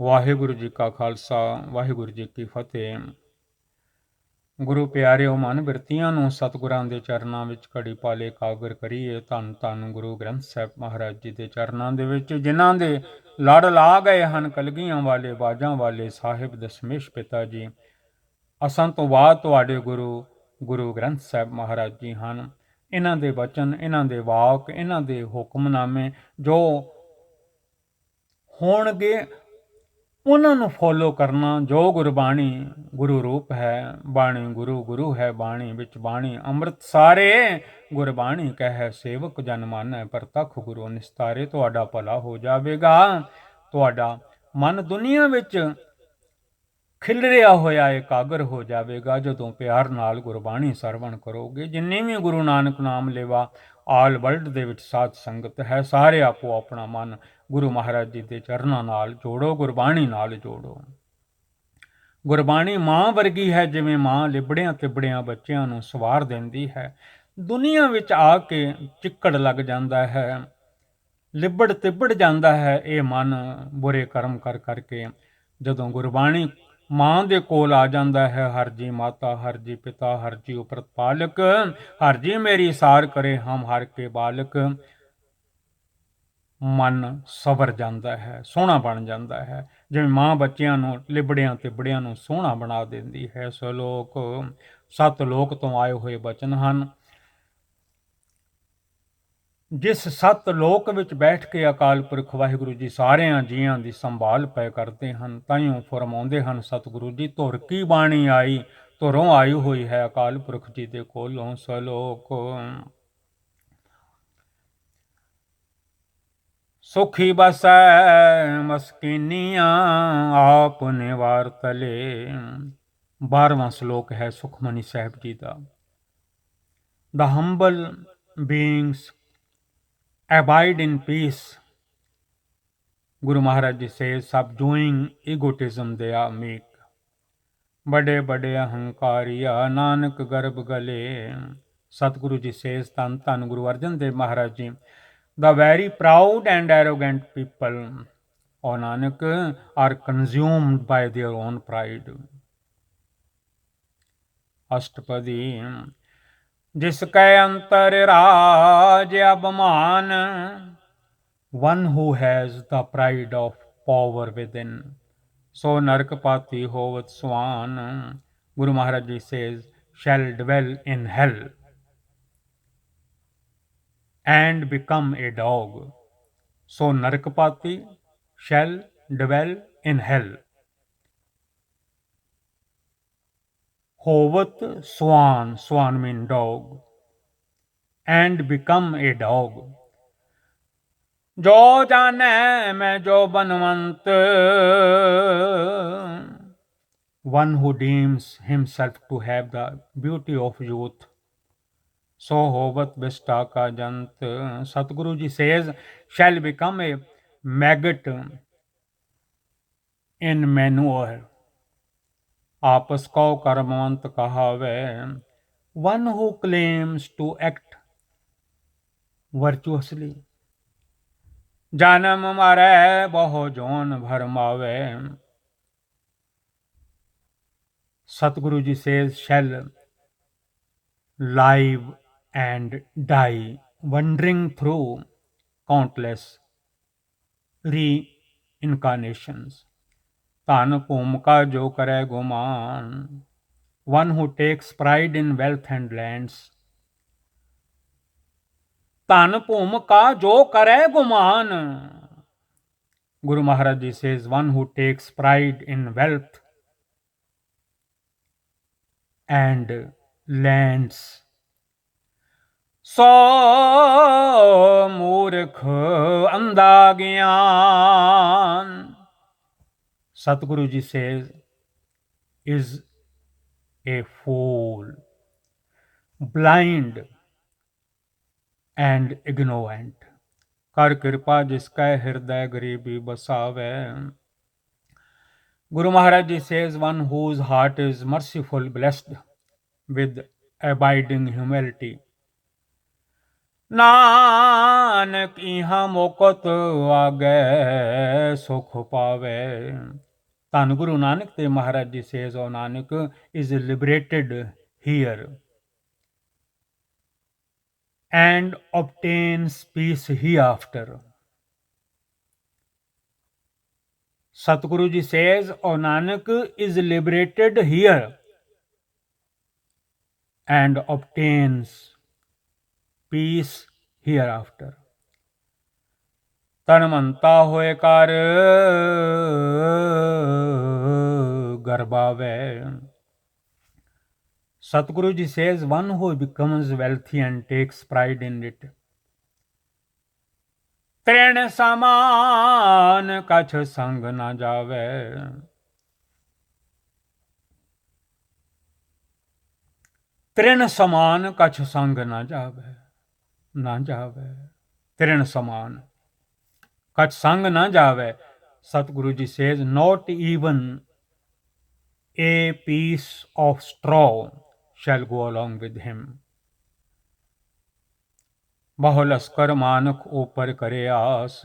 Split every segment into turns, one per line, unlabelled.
ਵਾਹਿਗੁਰੂ ਜੀ ਕਾ ਖਾਲਸਾ ਵਾਹਿਗੁਰੂ ਜੀ ਕੀ ਫਤਿਹ। ਗੁਰੂ ਪਿਆਰਿਓ, ਮਨ ਬਿਰਤੀਆਂ ਨੂੰ ਸਤਿਗੁਰਾਂ ਦੇ ਚਰਨਾਂ ਵਿੱਚ ਘੜੀ ਪਾਲੇ ਕਾਗਰ ਕਰੀਏ। ਧੰਨ ਧੰਨ ਗੁਰੂ ਗ੍ਰੰਥ ਸਾਹਿਬ ਮਹਾਰਾਜ ਜੀ ਦੇ ਚਰਨਾਂ ਦੇ ਵਿੱਚ, ਜਿਨ੍ਹਾਂ ਦੇ ਲੜ ਲਾ ਗਏ ਹਨ ਕਲਗੀਆਂ ਵਾਲੇ, ਬਾਜਾਂ ਵਾਲੇ ਸਾਹਿਬ ਦਸ਼ਮੇਸ਼ ਪਿਤਾ ਜੀ। ਅਸਾਂ ਤੋਂ ਬਾਅਦ ਤੁਹਾਡੇ ਗੁਰੂ ਗ੍ਰੰਥ ਸਾਹਿਬ ਮਹਾਰਾਜ ਜੀ ਹਨ। ਇਹਨਾਂ ਦੇ ਬਚਨ, ਇਹਨਾਂ ਦੇ ਵਾਕ, ਇਹਨਾਂ ਦੇ ਹੁਕਮਨਾਮੇ ਜੋ ਹੋਣਗੇ ਉਹਨਾਂ ਨੂੰ ਫੋਲੋ ਕਰਨਾ। ਜੋ ਗੁਰਬਾਣੀ ਗੁਰੂ ਰੂਪ ਹੈ, ਬਾਣੀ ਗੁਰੂ ਗੁਰੂ ਹੈ ਬਾਣੀ, ਵਿੱਚ ਬਾਣੀ ਅੰਮ੍ਰਿਤ ਸਾਰੇ। ਗੁਰਬਾਣੀ ਕਹੈ ਸੇਵਕ ਜਨ ਮਾਨੈ, ਪ੍ਰਤੱਖ ਗੁਰੂ ਨਿਸਤਾਰੇ। ਤੁਹਾਡਾ ਭਲਾ ਹੋ ਜਾਵੇਗਾ। ਤੁਹਾਡਾ ਮਨ ਦੁਨੀਆ ਵਿੱਚ ਖਿਲਰਿਆ ਹੋਇਆ ਇਕਾਗਰ ਹੋ ਜਾਵੇਗਾ ਜਦੋਂ ਪਿਆਰ ਨਾਲ ਗੁਰਬਾਣੀ ਸਰਵਣ ਕਰੋਗੇ। ਜਿੰਨੀ ਵੀ ਗੁਰੂ ਨਾਨਕ ਨਾਮ ਲੇਵਾ ਆਲ ਵਰਲਡ ਦੇ ਵਿੱਚ ਸਾਧ ਸੰਗਤ ਹੈ, ਸਾਰੇ ਆਪੋ ਆਪਣਾ ਮਨ ਗੁਰੂ ਮਹਾਰਾਜ ਜੀ ਦੇ ਚਰਨਾਂ ਨਾਲ ਜੋੜੋ, ਗੁਰਬਾਣੀ ਨਾਲ ਜੋੜੋ। ਗੁਰਬਾਣੀ ਮਾਂ ਵਰਗੀ ਹੈ, ਜਿਵੇਂ ਮਾਂ ਲਿਬੜਿਆਂ ਤਿਬੜਿਆਂ ਬੱਚਿਆਂ ਨੂੰ ਸਵਾਰ ਦਿੰਦੀ ਹੈ। ਦੁਨੀਆ ਵਿੱਚ ਆ ਕੇ ਚਿੱਕੜ ਲੱਗ ਜਾਂਦਾ ਹੈ, ਲਿਬੜ ਤਿਬੜ ਜਾਂਦਾ ਹੈ ਇਹ ਮਨ ਬੁਰੇ ਕਰਮ ਕਰ ਕਰਕੇ। ਜਦੋਂ ਗੁਰਬਾਣੀ ਮਾਂ ਦੇ ਕੋਲ ਆ ਜਾਂਦਾ ਹੈ, ਹਰ ਜੀ ਮਾਤਾ, ਹਰ ਜੀ ਪਿਤਾ, ਹਰ ਜੀ ਉਪਰਤ ਪਾਲਕ, ਹਰ ਜੀ ਮੇਰੀ ਸਾਰ ਕਰੇ ਹਮ ਹਰ ਕੇ ਬਾਲਕ, ਮਨ ਸਵਰ ਜਾਂਦਾ ਹੈ, ਸੋਹਣਾ ਬਣ ਜਾਂਦਾ ਹੈ। ਜਿਵੇਂ ਮਾਂ ਬੱਚਿਆਂ ਨੂੰ ਲਿਬੜਿਆਂ ਤਿਬੜਿਆਂ ਨੂੰ ਸੋਹਣਾ ਬਣਾ ਦਿੰਦੀ ਹੈ। ਸਲੋਕ 7 ਲੋਕ ਤੋਂ ਆਏ ਹੋਏ ਬਚਨ ਹਨ। ਜਿਸ 7 ਲੋਕ ਵਿੱਚ ਬੈਠ ਕੇ ਅਕਾਲ ਪੁਰਖ ਵਾਹਿਗੁਰੂ ਜੀ ਸਾਰਿਆਂ ਜੀਆਂ ਦੀ ਸੰਭਾਲ ਪੈ ਕਰਦੇ ਹਨ, ਤਾਈਓ ਫਰਮਾਉਂਦੇ ਹਨ ਸਤਿਗੁਰੂ ਜੀ, ਧੁਰ ਕੀ ਬਾਣੀ ਆਈ, ਧੁਰੋਂ ਆਈ ਹੋਈ ਹੈ ਅਕਾਲ ਪੁਰਖ ਜੀ ਦੇ ਕੋਲੋਂ। ਸਲੋਕ ਸੁਖੀ ਬਸੈ ਮਸਕੀਨੀਆਂ, ਆਪ ਨਿਵਾਰ ਤਲੇ। 12ਵਾਂ ਸ਼ਲੋਕ ਹੈ ਸੁਖਮਨੀ ਸਾਹਿਬ ਜੀ ਦਾ। The humble beings abide in peace. Guru Maharaj Ji says, subduing egotism they are meek. Bade bade ahankariya nanak garb gale. Satguru Ji says, Tan Tan Guru Arjan Dev Maharaj Ji, the very proud and arrogant people, O Nanak, are consumed by their own pride. Ashtapadi, जिसके अंतर राज अभिमान, one who has the pride of power within, so narkapati hovat swan, Guru Maharaj Ji says, shall dwell in hell and become a dog. So narkapati shall dwell in hell. Hovat swan, swan mean dog, and become a dog. जो जाने मैं जो बनवंत, one who deems himself to have the beauty of youth, so hovat vista ka jant, Satguru Ji says, shall become a maggot in manure. आपस को कर्मवंत कहावे, one who claims to act virtuously. जन्म मरे बहु zone भरमावे. Satguru Ji says, shall live and die, wandering through countless reincarnations. ਧਨ ਭੂਮਿਕਾ ਜੋ ਕਰੇ ਗੁਮਾਨ, one who takes pride in wealth and lands. ਧਨ ਭੂਮਿਕਾ ਜੋ ਕਰੇ ਗੁਮਾਨ, Guru Maharaj Ji says, one who takes pride in wealth and lands. ਸੋ ਮੂਰਖ ਅੰਧਾ ਗਿਆਨ, Satguru Ji says, is a fool, blind and ignorant. कर कृपा जिसका हृदय गरीबी बसावे. Guru Maharaj Ji says, one whose heart is merciful, blessed with abiding humility. Nanak ਇਹਾਂ ਮੁਕਤ ਆਗੈ ਸੁਖ ਪਾਵੇ। ਧੰਨ ਗੁਰੂ ਨਾਨਕ ਦੇਵ ਮਹਾਰਾਜ ਜੀ says, O Nanak is liberated here and obtains peace hereafter. Satguru ji says, O Nanak is liberated here and obtains peace hereafter. ਤਨ ਮੰਤਾ ਹੋਏ ਕਰ ਗਰਬਾਵੇ। Satguru ji says, one who becomes wealthy and takes pride in it, ਤ੍ਰਿਣ ਸਮਾਨ ਕਛ ਸੰਗ ਨਾ ਜਾਵੇ। ਤ੍ਰਿਣ ਸਮਾਨ ਕਛ ਸੰਗ ਨਾ ਜਾਵੇ, ਨਾ ਜਾਵੇ। ਤ੍ਰਿਣ ਸਮਾਨ कछ संग न जावे। Satguru ji says, not even a piece of straw shall go along with him. बहु लश्कर मानक ऊपर करे आस,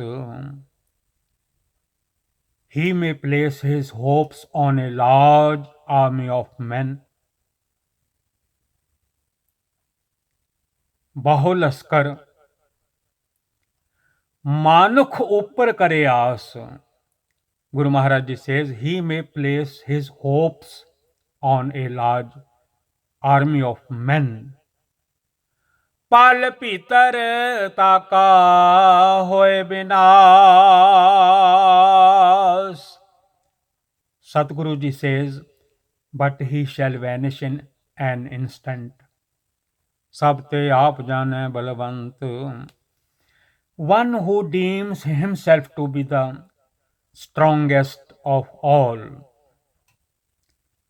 he may place his hopes on a large army of men. बहु लश्कर मानुख ऊपर करे आस, Guru Maharaj Ji says, he may place his hopes on a large army of men. पल भीतर ताका होए विनाश। Satguru ji says, but he shall vanish in an instant. सब ते आप जाने Balwant. One who deems himself to be the strongest of all,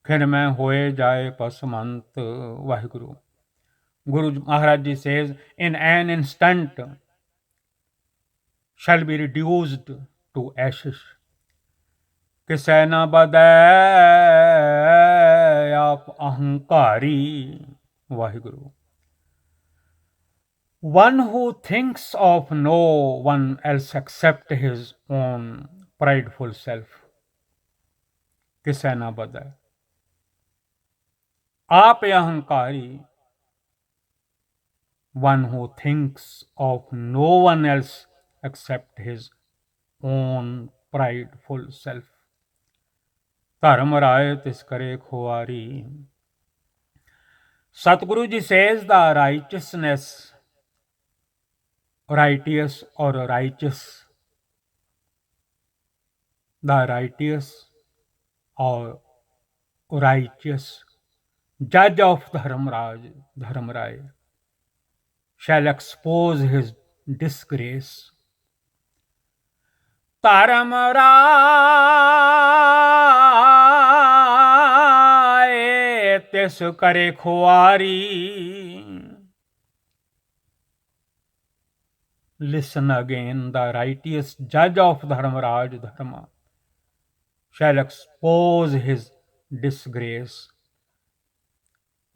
फिर मैं होए जाए पसमंत। Waheguru. Guru Maharaj Ji says, in an instant shall be reduced to ashes। किसै न बदै आप अहंकारी। Waheguru. One who thinks of no one else except his own prideful self, किसै न बदै आप अहंकारी। One who thinks of no one else except his own prideful self, धर्म राय तिस करे खुआरी। Satguru ji says, the righteousness, righteous or righteous, the righteous or righteous judge of Dharmraj shall expose his disgrace। धर्मराय तिस करे खुआरी। Listen again, the righteous judge of Dharmaraj Dharma shall expose his disgrace।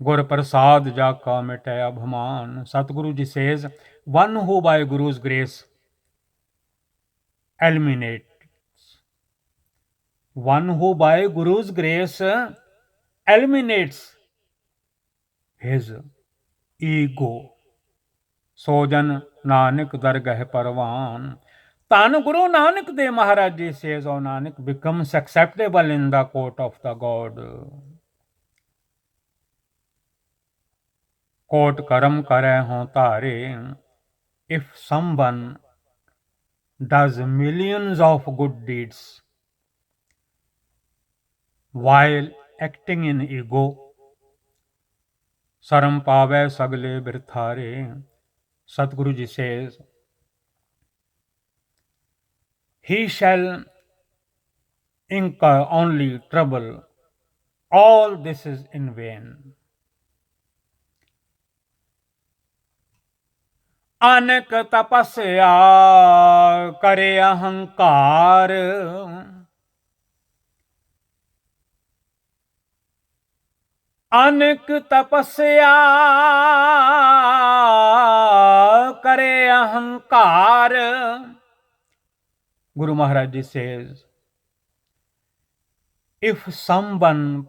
Gur Prasad Jaka Mite Abhaman। Satguru ji says, one who by Guru's grace eliminates, one who by Guru's grace eliminates his ego, सोजन नानक दरगह परवान। Tan Guru Nanak Dev Maharaj Ji says, O Nanak becomes acceptable in the court of the God। कोट कर्म करे हों तारे। If someone does millions of good deeds while acting in ego, शर्म पावे सगले बिरथारे। Satguru ji says, he shall incur only trouble। All this is in vain। अनेक तपस्या करे अहंकार। अनेक तपस्या करे अहंकार. Guru Maharaj Ji says, if someone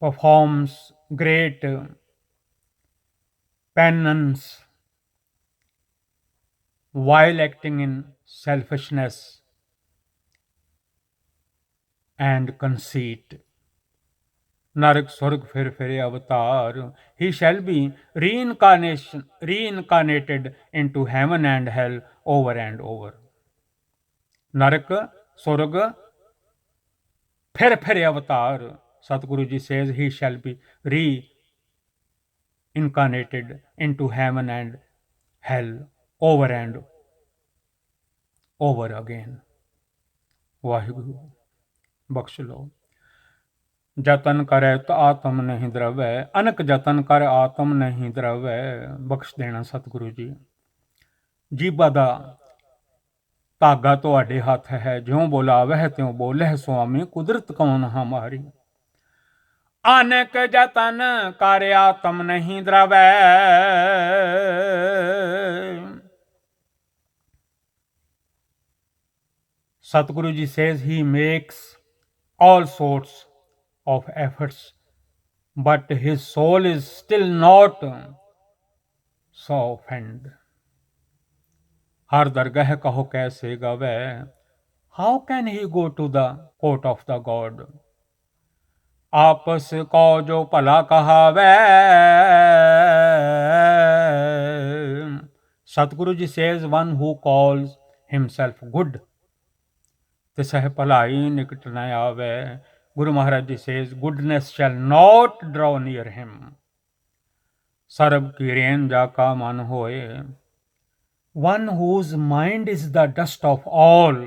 performs great penance while acting in selfishness and conceit, Narak Swarg Fir Avatar, he shall be reincarnated into heaven and hell over and over. Narak Swarg Fir Avatar, Satguru says he shall be reincarnated into heaven and hell over and over again. Waheguru बख्श लो. जतन करे तो आत्म नहीं द्रवै, अनक जतन कर आत्म नहीं द्रवै. बख्श देना सतगुरु जी. जीबा दा धागा तुहाडे हथ है, ज्यों बोलावै त्यों बोले स्वामी, कुदरत कौन हमारी. अनक जतन कर आत्म नहीं द्रवै. Satguru ji says he makes all sorts of efforts, but his soul is still not softened. हर दरगाह कहो कैसे गवे. How can he go to the court of the God? आपस को जो भला कहावे. Satguru ji says one who calls himself good, तिसह भलाई निकट न आवे. Guru Maharaj Ji says, goodness shall not draw near him. Sarab ki rain जाका मन होए. One whose mind is the dust of all.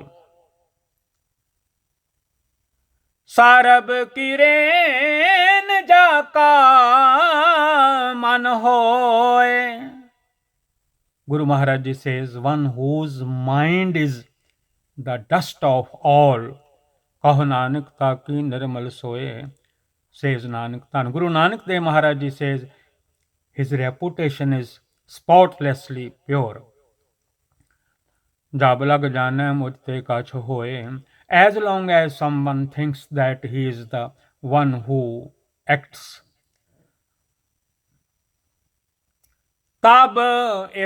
Sarab ki rain जाका मन होए. Guru Maharaj Ji says, one whose mind is the dust of all. कहो नानक ताकि निर्मल सोए. Says Nanak. Dhan Guru Nanak Dev Maharaj Ji says his reputation is spotlessly pure. जब लग जाने मुझते कछ होए. As long as someone thinks that he is the one who acts, तब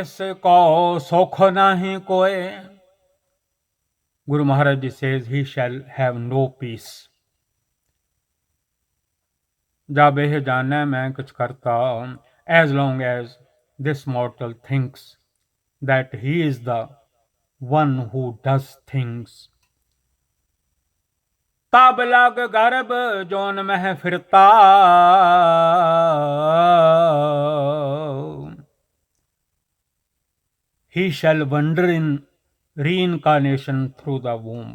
इसको सुख नहीं कोई. Guru Maharaj Ji says he shall have no peace. जब यह जाने मैं कुछ करता. As long as this mortal thinks that he is the one who does things, तब लग गर्भ जोन में फिरता. He shall wander in reincarnation through the womb.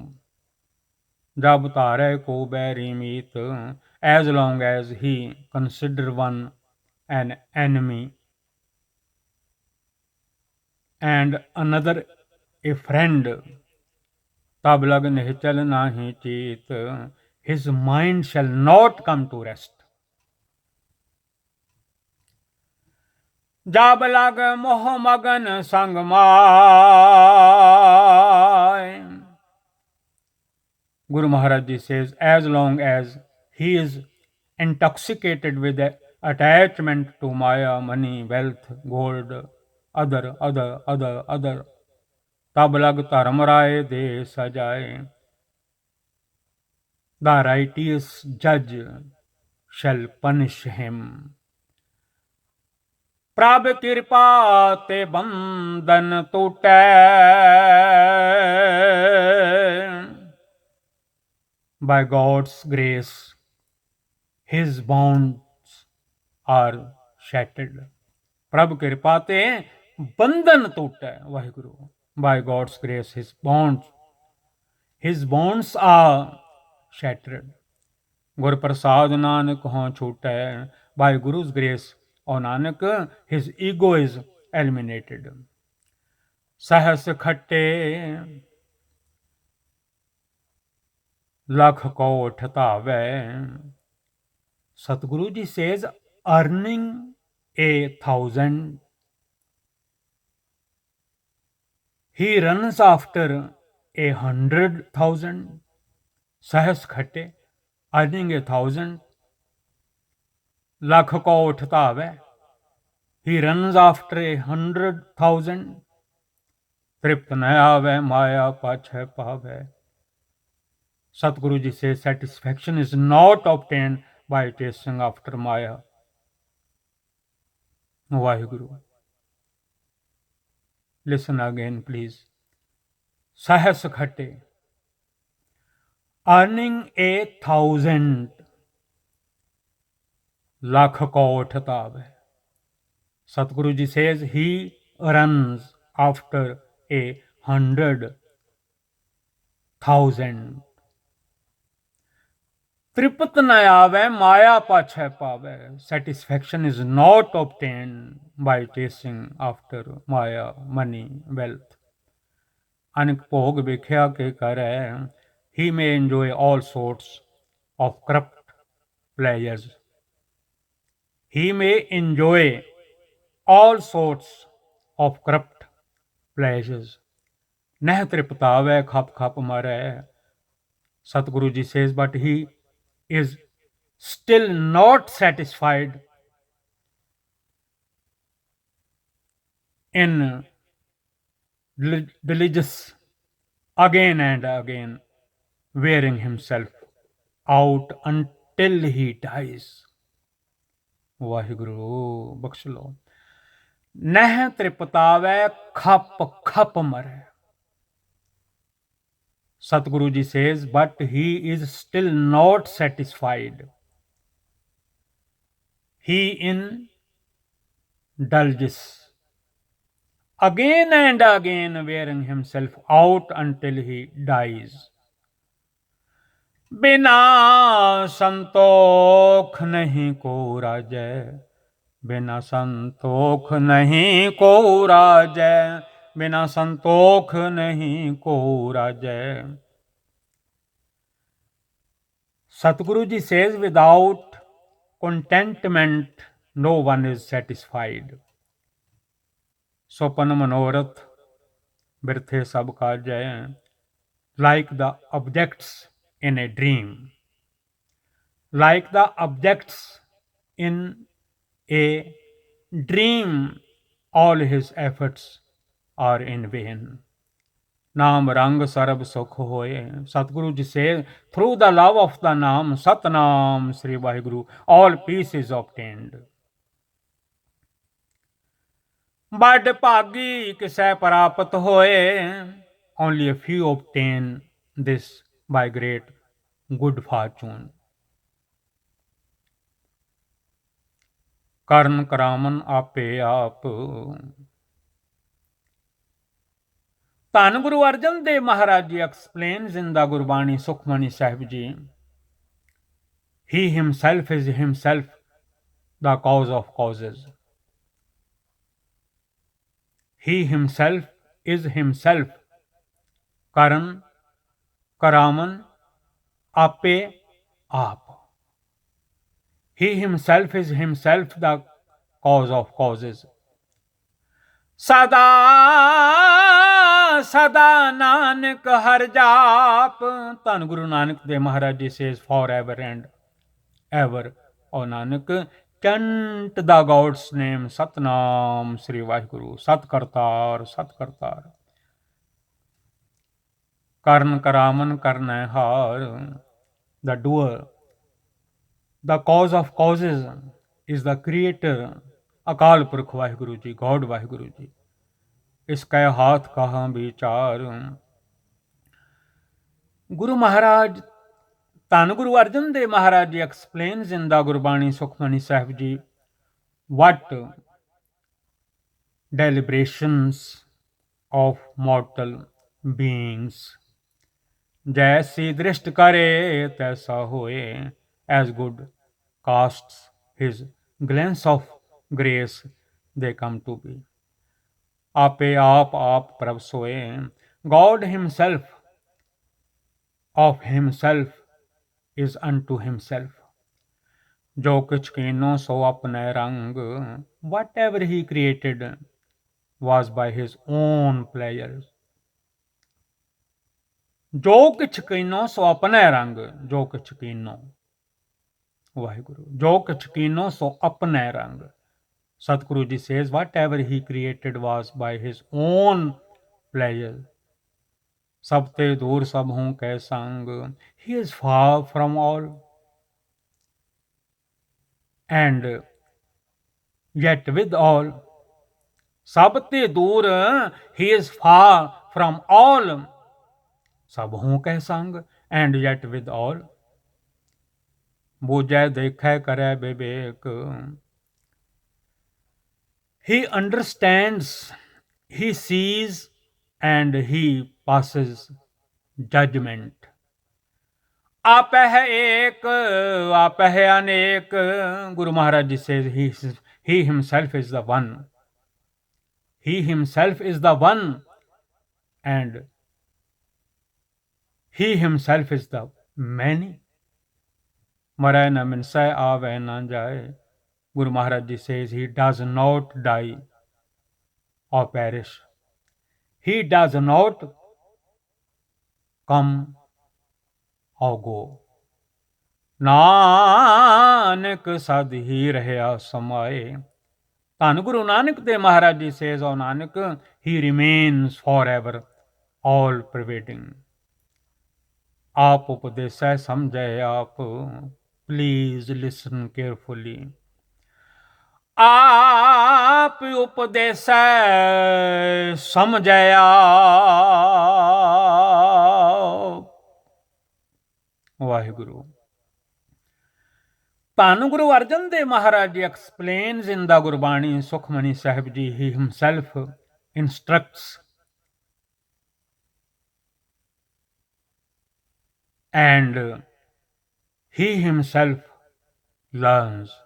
जब तारे को बैरी मीत. As long as he consider one an enemy and another a friend, तब लग निश्चल नाही चीत. His mind shall not come to rest. जब लग मोह मगन संग my. Guru Maharaj Ji says, as long as he is intoxicated with attachment to Maya, money, wealth, gold, other, तब लग धर्म राय दे सजाए. The righteous judge shall punish him. प्रभ कृपा ते बंधन टूटे. By God's grace, his bonds are shattered. प्रभ कृपा ते बंधन टूटे. Waheguru. By God's grace, his bonds are shattered. गुर प्रसाद नानक हों छूटे. By Guru's grace, O Nanak, his ego is eliminated. सहस खट्टे लख कोठ धावे. Satguru ji says, earning 1,000, he runs after 100,000. सहस खटे, earning 1,000, lakh को उठता है. He runs after 100,000. तृप्त न आवे, माया पाछे पावे. Satguru ji says satisfaction is not obtained by chasing after Maya. Vaheguru. Listen again, please. Sahas khate. Earning 1,000, lakh ko uthta hai. Satguru ji says he runs after 100,000. Tripat na aave, maya pache paave. Satisfaction is not obtained by chasing after maya, money, wealth. Anik ਭੋਗ ਵੇਖਿਆ ਕੇ ਕਰੈ, he may enjoy all sorts of corrupt pleasures. He may enjoy all sorts of corrupt pleasures. ਨਹਿ ਤ੍ਰਿਪਤਾਵੈ, ਖਪ ਖਪ ਮਰੈ. Satguru ji says, but he is still not satisfied in religious again and again, wearing himself out until he dies. Vaheguru ਬਖਸ਼ ਲੋ. ਨਹਿ ਤ੍ਰਿਪਤਾਵੈ, ਖਪ ਖਪ ਮਰੈ. Satguru ji says, but he is still not satisfied. He indulges again and again, wearing himself out until he dies. बिना संतोख नहीं को राजै. बिना संतोख नहीं को राजै. बिना संतोख नहीं को राजै. Satguru ji says, without contentment no one is satisfied. स्वपन मनोरथ बिरथे सब काजै. Like the objects in a dream. Like the objects in a dream, all his efforts are in vain. Naam rang sarab sukh hoye. Satguru ji says, through the love of the Naam, Satnam Sri Vaheguru, all peace is obtained. Bad bhagi kisai prapat hoye. Only a few obtain this by great good fortune. Karn karaman ape aap. ਧੰਨ ਗੁਰੂ ਅਰਜਨ ਦੇਵ ਮਹਾਰਾਜ ਜੀ explains in the Gurbani Sukhmani Sahib ji, he himself is himself the cause of causes. He himself is himself. Karan, Karaman, Ape, Aap. He himself is himself the cause of causes. Sada Sada Nanak Har Jaap. Dhan Guru Nanak Dev Maharaj Ji says, forever and ever, O Nanak, chant the God's name, Satnam Sri Vaheguru, Satkartar, Satkartar. Karn Karaman Karnehar, the doer, the cause of causes is the creator, Akal Purkh Vaheguru Ji, God Vaheguru Ji. इसका हाथ कहाँ विचार. Guru Maharaj, Dhan Guru Arjan Dev Maharaj Ji explains in the Gurbani Sukhmani Sahib Ji what deliberations of mortal beings. जैसी दृष्ट करे तैसा होए. As good casts his glance of grace, they come to be. Ape aap prab soe. God himself of himself is unto himself. जो किछ कीनो सो अपने रंग, whatever he created was by his own pleasure। जो किछ कीनो सो अपने रंग, जो किछ कीनो, वाहिगुरु, जो किछ कीनो सो अपने रंग। Satguru ji says, whatever he created was by his own pleasure। सब ते दूर सब हूं कै संग, he is far from all, and yet with all। सब ते दूर, he is far from all, सब हूं कै संग, and yet with all। बूझै देखै करै विवेक, he understands, he sees, and he passes judgment। आप है एक, आप है अनेक। Guru Maharaj ji says he himself is the one। He himself is the one, and he himself is the many। मरै न मिनसै आवे न जाए। Guru Maharaj ji says he does not die or perish। He does not come or go। Nanak ਸਦ ਹੀ ਰਹਿਆ ਸਮਾਏ। ਧੰਨ Guru Nanak Dev Maharaj ji says O Nanak, he remains for ever all pervading. आप उपदेसै समझै आप, प्लीज लिसन केयरफुली। आप उपदेसै समझै आप, वाहिगुरु। ਧੰਨ ਗੁਰੂ ਅਰਜਨ ਦੇਵ ਮਹਾਰਾਜ ਜੀ explains in the Gurbani, Sukhmani Sahib ji, he himself instructs and he himself learns।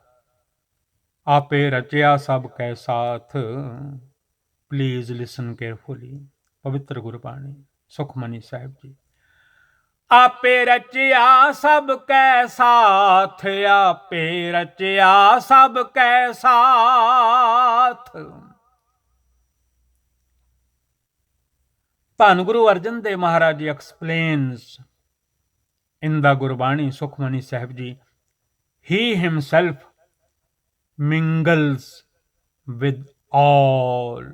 आपे रचया सब कै साथ, प्लीज लिसन केयरफुली। पवित्र गुरबाणी, सुखमनी साहिब जी। आपे रचया सब कै साथ, आपे रचया सब कै साथ। ਧੰਨ ਗੁਰੂ ਅਰਜਨ ਦੇਵ ਮਹਾਰਾਜ ਜੀ explains in the Gurbani, Sukhmani Sahib ji, he himself mingles with all।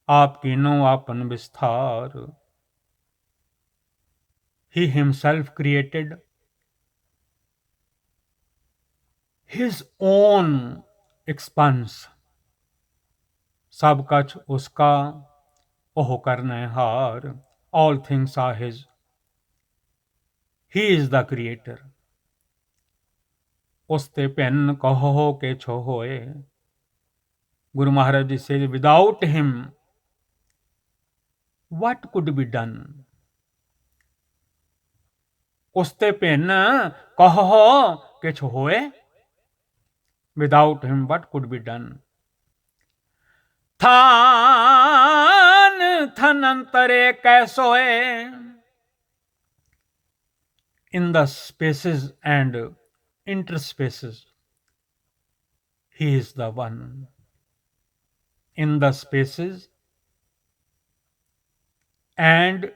आप कीनो आपन विस्तार। He himself created his own expanse। सब कछ उसका, ओह करने हार। All things are his। He is the creator। उसते भिन्न कहो के छो होए। Guru Maharaj ji says, without him, what could be done? उसते भिन्न कहो के छो होए। Without him, what could be done? Than थनंतरे कैसोए। In the spaces and interspaces, he is the one। In the spaces and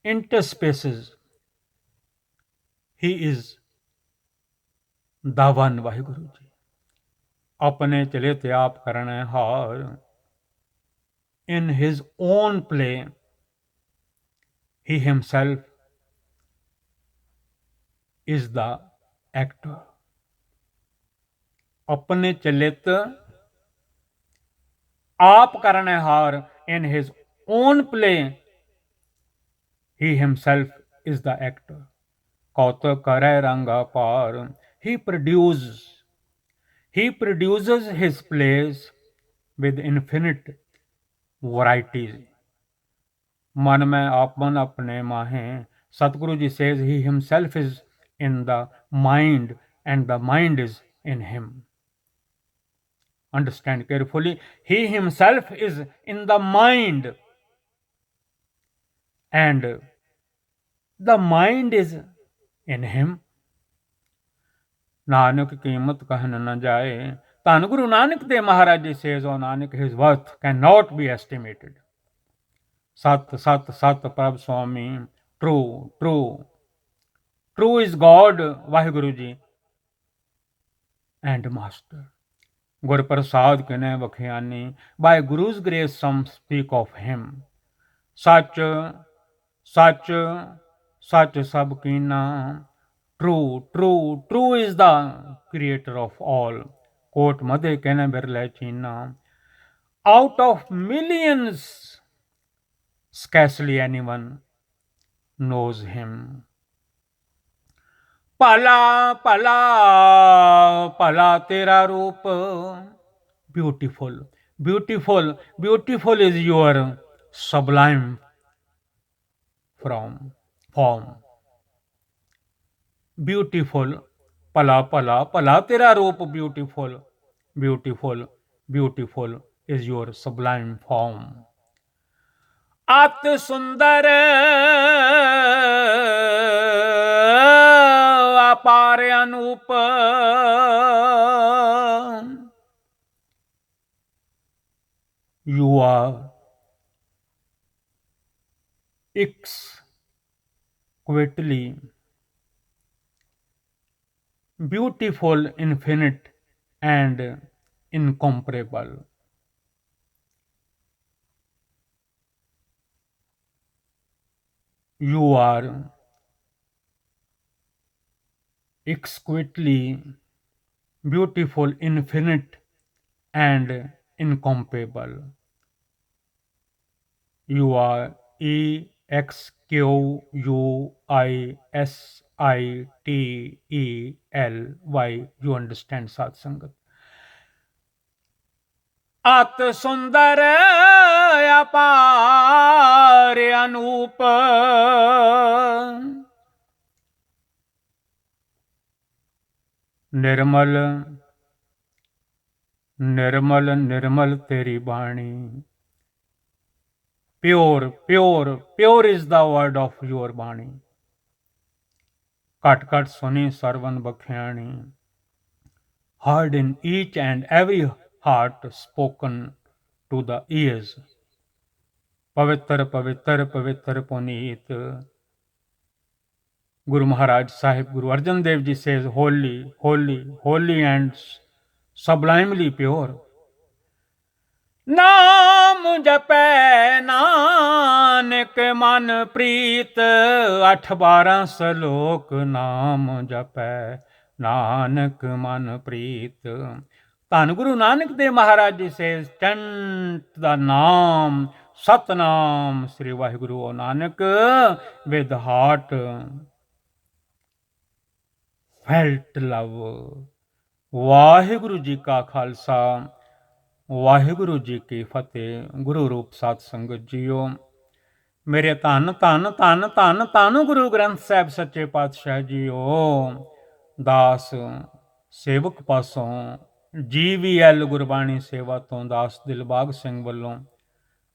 interspaces, he is the one। Waheguru ji. अपने चले ते आप करने हार। In his own play, he himself is the actor। अपने चलित आप करने हार, in his own play, he himself is the actor। कौतुक करे रंगा पार, he produces his plays with infinite varieties। मन में आपन अपने माहे। Satguru ji says he himself is in the mind and the mind is in him। Understand carefully, he himself is in the mind and the mind is in him। Nanak ਕੀਮਤ ਕਹਿਨ ਨ ਜਾਏ। ਧੰਨ Guru Nanak Dev Maharaj ji says O Nanak his worth cannot be estimated. ਸਤ ਸਤ ਸਤ ਪ੍ਰਭ ਸੁਆਮੀ, true true true is God Waheguru ji and master. ਗੁਰ ਪ੍ਰਸਾਦ ਕਿਨੈ ਵਖਿਆਨੀ, ਬਾय गुरु's grace some speak of him। ਸੱਚ ਸੱਚ ਸੱਚ ਸਭ ਕੀਨਾ, true true true is the creator of all. ਕੋਟ ਮਧੇ ਕਹਿਣਾ ਬਿਰਲੇ ਚੀਨਾ। Out of millions scarcely anyone knows him। ਭਲਾ ਭਲਾ ਭਲਾ ਤੇਰਾ ਰੂਪ, beautiful beautiful beautiful is your sublime form। beautiful ਭਲਾ ਭਲਾ ਭਲਾ ਤੇਰਾ ਰੂਪ, beautiful beautiful beautiful is your sublime form। ਅਤ ਸੁੰਦਰ ਅਪਾਰ ਅਨੂਪ, you are exquisitely beautiful, infinite and incomparable। you are exquisitely beautiful, infinite and incomparable। you are exquisitely। you understand ਸਾਧ ਸੰਗਤ। ਅਤ ਸੁੰਦਰ ਅਪਾਰ ਅਨੂਪ, ਨਿਰਮਲ ਨਿਰਮਲ ਨਿਰਮਲ ਤੇਰੀ ਬਾਣੀ। Pure pure pure is the word of your bani. ਘਟ ਘਟ ਸੁਣੀ Sarwan ਬਖਿਆਣੀ। heard in each and every heart, spoken to the ears। ਪਵਿੱਤਰ ਪਵਿੱਤਰ ਪਵਿੱਤਰ ਪੁਨੀਤ। ਗੁਰੂ ਮਹਾਰਾਜ ਸਾਹਿਬ Guru Arjan Dev ji says holy holy holy and sublimely pure। ਨਾਮ ਜਪੈ ਨਾਨਕ ਮਨ ਪ੍ਰੀਤ, 8-12 ਸਲੋਕ ਨਾਮ ਜਪੈ ਨਾਨਕ ਮਨ ਪ੍ਰੀਤ। ਧੰਨ Guru Nanak Dev Maharaj ji says chant the Naam Satnam Sri Waheguru Nanak with heartfelt love. Waheguru ji ਕਾ ਖਾਲਸਾ, ਵਾਹਿਗੁਰੂ ਜੀ ਕੀ ਫਤਿਹ। ਗੁਰੂ ਰੂਪ ਸਾਧ ਸੰਗਤ ਜੀਓ, ਮੇਰੇ ਧੰਨ ਧੰਨ ਧੰਨ ਧੰਨ ਧੰਨ ਗੁਰੂ ਗ੍ਰੰਥ ਸਾਹਿਬ ਸੱਚੇ ਪਾਤਸ਼ਾਹ ਜੀਓ। ਦਾਸ ਸੇਵਕ ਪਾਸੋਂ GVL ਗੁਰਬਾਣੀ ਸੇਵਾ ਤੋਂ ਦਾਸ ਦਿਲਬਾਗ ਸਿੰਘ ਵੱਲੋਂ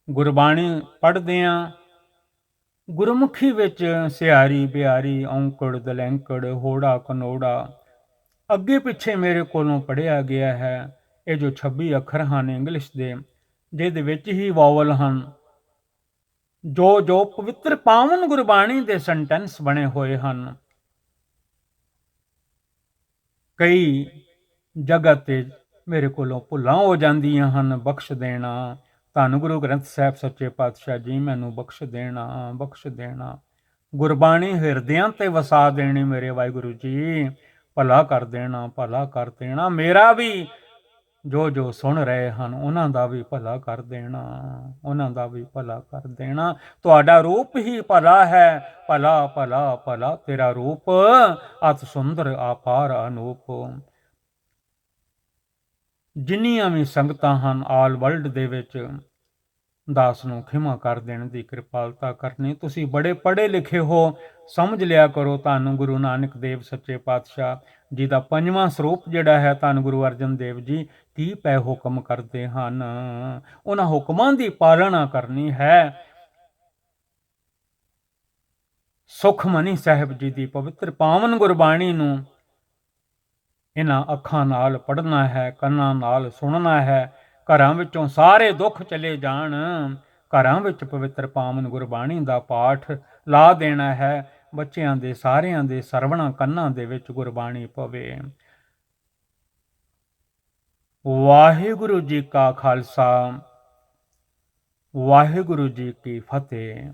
ਗੁਰਬਾਣੀ ਪੜ੍ਹਦਿਆਂ ਗੁਰਮੁਖੀ ਵਿੱਚ ਸਿਹਾਰੀ ਬਿਹਾਰੀ ਔਂਕੜ ਦਲੈਂਕੜ ਹੋੜਾ ਕਨੋੜਾ ਅੱਗੇ ਪਿੱਛੇ ਮੇਰੇ ਕੋਲੋਂ ਪੜ੍ਹਿਆ ਗਿਆ ਹੈ। ਇਹ ਜੋ 26 ਅੱਖਰ ਹਨ ਇੰਗਲਿਸ਼ ਦੇ, ਜਿਹਦੇ ਵਿੱਚ ਹੀ ਵਾਵਲ ਹਨ, ਜੋ ਪਵਿੱਤਰ ਪਾਵਨ ਗੁਰਬਾਣੀ ਦੇ ਸੈਂਟੈਂਸ ਬਣੇ ਹੋਏ ਹਨ। ਕਈ ਜਗ੍ਹਾ ਤੇ ਮੇਰੇ ਕੋਲੋਂ ਭੁੱਲਾਂ ਹੋ ਜਾਂਦੀਆਂ ਹਨ, ਬਖਸ਼ ਦੇਣਾ। ਧੰਨ ਗੁਰੂ ਗ੍ਰੰਥ ਸਾਹਿਬ ਸੱਚੇ ਪਾਤਸ਼ਾਹ ਜੀ ਮੈਨੂੰ ਬਖਸ਼ ਦੇਣਾ, ਬਖਸ਼ ਦੇਣਾ। ਗੁਰਬਾਣੀ ਹਿਰਦਿਆਂ ਤੇ ਵਸਾ ਦੇਣੀ ਮੇਰੇ ਵਾਹਿਗੁਰੂ ਜੀ। ਭਲਾ ਕਰ ਦੇਣਾ, ਭਲਾ ਕਰ ਦੇਣਾ। ਮੇਰਾ ਵੀ ਜੋ ਸੁਣ ਰਹੇ ਹਨ ਉਹਨਾਂ ਦਾ ਵੀ ਭਲਾ ਕਰ ਦੇਣਾ, ਉਹਨਾਂ ਦਾ ਵੀ ਭਲਾ ਕਰ ਦੇਣਾ। ਤੁਹਾਡਾ ਰੂਪ ਹੀ ਭਲਾ ਹੈ, ਭਲਾ ਭਲਾ ਭਲਾ ਤੇਰਾ ਰੂਪ, ਅਤ ਸੁੰਦਰ ਆਪਾਰ ਅਨੂਪ। ਜਿੰਨੀਆਂ ਵੀ ਸੰਗਤਾਂ ਹਨ ਆਲ ਵਰਲਡ ਦੇ ਵਿੱਚ, ਦਾਸ ਨੂੰ ਖਿਮਾ ਕਰ ਦੇਣ ਦੀ ਕਿਰਪਾਲਤਾ ਕਰਨੀ। ਤੁਸੀਂ ਬੜੇ ਪੜ੍ਹੇ ਲਿਖੇ ਹੋ, ਸਮਝ ਲਿਆ ਕਰੋ। ਧੰਨ ਗੁਰੂ ਨਾਨਕ ਦੇਵ ਸੱਚੇ ਪਾਤਸ਼ਾਹ ਜੀ ਦਾ 5ਵਾਂ ਸਰੂਪ ਜਿਹੜਾ ਹੈ, ਧੰਨ ਗੁਰੂ ਅਰਜਨ ਦੇਵ ਜੀ ਕੀ ਪੈ ਹੁਕਮ ਕਰਦੇ ਹਨ, ਉਹਨਾਂ ਹੁਕਮਾਂ ਦੀ ਪਾਲਣਾ ਕਰਨੀ ਹੈ। ਸੁਖਮਨੀ ਸਾਹਿਬ ਜੀ ਦੀ ਪਵਿੱਤਰ ਪਾਵਨ ਗੁਰਬਾਣੀ ਨੂੰ ਇਹਨਾਂ ਅੱਖਾਂ ਨਾਲ ਪੜ੍ਹਨਾ ਹੈ, ਕੰਨਾਂ ਨਾਲ ਸੁਣਨਾ ਹੈ। ਘਰਾਂ ਵਿੱਚੋਂ ਸਾਰੇ ਦੁੱਖ ਚਲੇ ਜਾਣ, ਘਰਾਂ ਵਿੱਚ ਪਵਿੱਤਰ ਪਾਵਨ ਗੁਰਬਾਣੀ ਦਾ ਪਾਠ ਲਾ ਦੇਣਾ ਹੈ। ਬੱਚਿਆਂ ਦੇ ਸਾਰਿਆਂ ਦੇ ਸਰਵਣਾ ਕੰਨਾਂ ਦੇ ਵਿੱਚ ਗੁਰਬਾਣੀ ਪਵੇ। ਵਾਹਿਗੁਰੂ ਜੀ ਕਾ ਖਾਲਸਾ, ਵਾਹਿਗੁਰੂ ਜੀ ਕੀ ਫਤਿਹ।